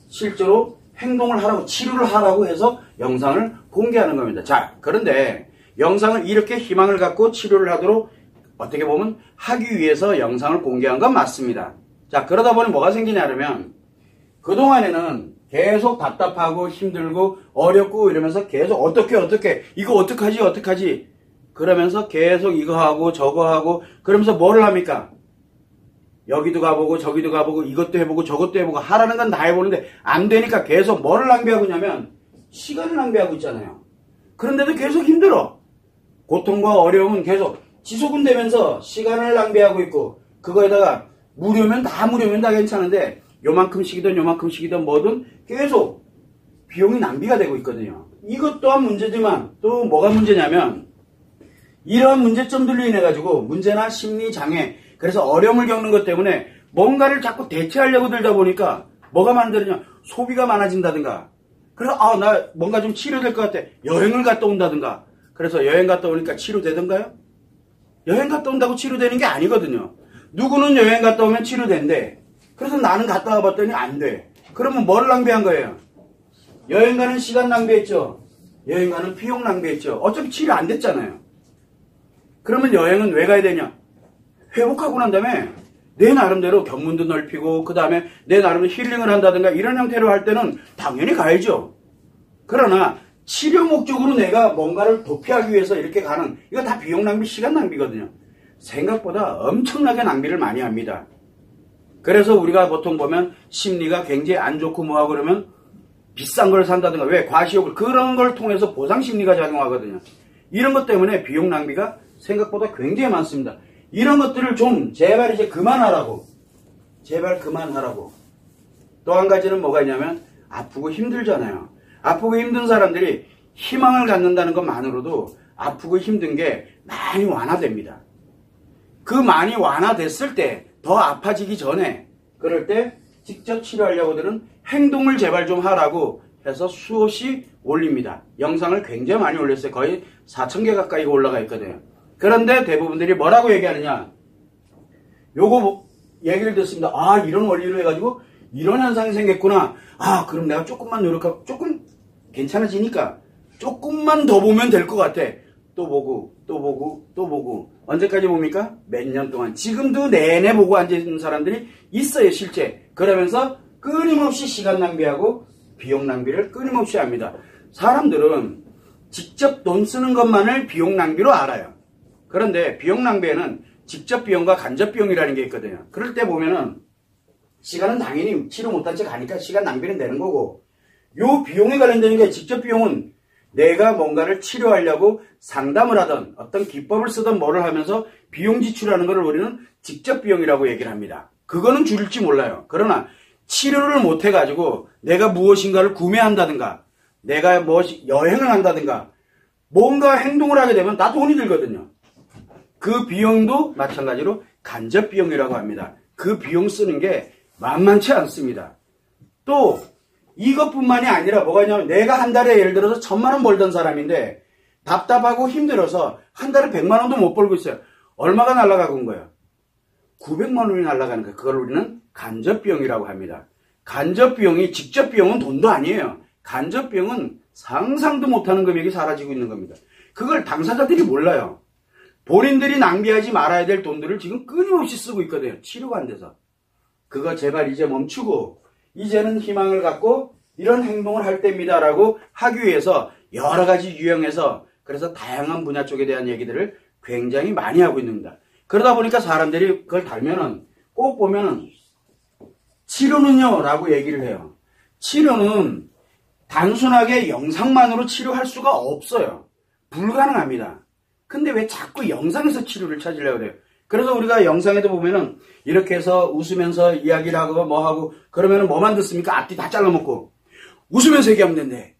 실제로 행동을 하라고, 치료를 하라고 해서 영상을 공개하는 겁니다. 자, 그런데 영상을 이렇게 희망을 갖고 치료를 하도록 어떻게 보면 하기 위해서 영상을 공개한 건 맞습니다. 자, 그러다 보니 뭐가 생기냐면 그동안에는 계속 답답하고 힘들고 어렵고 이러면서 계속 어떻게 이거 어떡하지 그러면서 계속 이거 하고 저거 하고 그러면서 뭐를 합니까? 여기도 가보고 저기도 가보고 이것도 해보고 저것도 해보고 하라는 건 다 해보는데 안 되니까 계속 뭐를 낭비하고 있냐면 시간을 낭비하고 있잖아요. 그런데도 계속 힘들어. 고통과 어려움은 계속 지속은 되면서 시간을 낭비하고 있고, 그거에다가 무료면 다 괜찮은데 요만큼씩이든 뭐든 계속 비용이 낭비가 되고 있거든요. 이것 또한 문제지만 또 뭐가 문제냐면 이러한 문제점들로 인해 가지고 문제나 심리장애, 그래서 어려움을 겪는 것 때문에 뭔가를 자꾸 대체하려고 들다 보니까 뭐가 만들어지냐, 소비가 많아진다든가, 그래서 나 뭔가 좀 치료될 것 같아, 여행을 갔다 온다든가, 그래서 여행 갔다 오니까 치료되던가요? 여행 갔다 온다고 치료되는 게 아니거든요. 누구는 여행 갔다 오면 치료된대. 그래서 나는 갔다 와봤더니 안 돼. 그러면 뭘 낭비한 거예요? 여행 가는 시간 낭비했죠. 여행 가는 비용 낭비했죠. 어차피 치료 안 됐잖아요. 그러면 여행은 왜 가야 되냐? 회복하고 난 다음에 내 나름대로 견문도 넓히고 그 다음에 내 나름대로 힐링을 한다든가 이런 형태로 할 때는 당연히 가야죠. 그러나 치료 목적으로 내가 뭔가를 도피하기 위해서 이렇게 가는, 이거 다 비용 낭비, 시간 낭비거든요. 생각보다 엄청나게 낭비를 많이 합니다. 그래서 우리가 보통 보면 심리가 굉장히 안 좋고 뭐하고 그러면 비싼 걸 산다든가, 왜 과시욕을, 그런 걸 통해서 보상 심리가 작용하거든요. 이런 것 때문에 비용 낭비가 생각보다 굉장히 많습니다. 이런 것들을 좀 제발 이제 그만하라고. 제발 그만하라고. 또 한 가지는 뭐가 있냐면 아프고 힘들잖아요. 아프고 힘든 사람들이 희망을 갖는다는 것만으로도 아프고 힘든 게 많이 완화됩니다. 그 많이 완화됐을 때, 더 아파지기 전에, 그럴 때 직접 치료하려고들은 행동을 제발 좀 하라고 해서 수없이 올립니다. 영상을 굉장히 많이 올렸어요. 거의 4,000개 가까이가 올라가 있거든요. 그런데 대부분들이 뭐라고 얘기하느냐, 요거 얘기를 듣습니다. 이런 원리로 해가지고 이런 현상이 생겼구나. 그럼 내가 조금만 노력하고 조금 괜찮아지니까 조금만 더 보면 될 것 같아. 또 보고 언제까지 봅니까? 몇 년 동안. 지금도 내내 보고 앉아있는 사람들이 있어요, 실제. 그러면서 끊임없이 시간 낭비하고 비용 낭비를 끊임없이 합니다. 사람들은 직접 돈 쓰는 것만을 비용 낭비로 알아요. 그런데 비용 낭비에는 직접 비용과 간접 비용이라는 게 있거든요. 그럴 때 보면은 시간은 당연히 치료 못한 채 가니까 시간 낭비는 되는 거고, 요 비용에 관련되는 게, 직접 비용은 내가 뭔가를 치료하려고 상담을 하던 어떤 기법을 쓰던 뭐를 하면서 비용 지출하는 것을 우리는 직접 비용이라고 얘기를 합니다. 그거는 줄일지 몰라요. 그러나 치료를 못 해가지고 내가 무엇인가를 구매한다든가, 내가 여행을 한다든가, 뭔가 행동을 하게 되면 다 돈이 들거든요. 그 비용도 마찬가지로 간접 비용이라고 합니다. 그 비용 쓰는 게 만만치 않습니다. 또 이것뿐만이 아니라 뭐가 있냐면, 내가 한 달에 예를 들어서 1,000만 원 벌던 사람인데 답답하고 힘들어서 한 달에 100만 원도 못 벌고 있어요. 얼마가 날아가고 온 거예요? 900만 원이 날아가는 거예요. 그걸 우리는 간접 비용이라고 합니다. 간접 비용이, 직접 비용은 돈도 아니에요. 간접 비용은 상상도 못하는 금액이 사라지고 있는 겁니다. 그걸 당사자들이 몰라요. 본인들이 낭비하지 말아야 될 돈들을 지금 끊임없이 쓰고 있거든요. 치료가 안 돼서. 그거 제발 이제 멈추고 이제는 희망을 갖고 이런 행동을 할 때입니다 라고 하기 위해서 여러 가지 유형에서, 그래서 다양한 분야 쪽에 대한 얘기들을 굉장히 많이 하고 있습니다. 그러다 보니까 사람들이 그걸 달면은 꼭 보면은 치료는요 라고 얘기를 해요. 치료는 단순하게 영상만으로 치료할 수가 없어요. 불가능합니다. 근데 왜 자꾸 영상에서 치료를 찾으려고 그래요? 그래서 우리가 영상에도 보면은 이렇게 해서 웃으면서 이야기를 하고 뭐 하고 그러면은 뭐만 듣습니까? 앞뒤 다 잘라먹고 웃으면서 얘기하면 된대.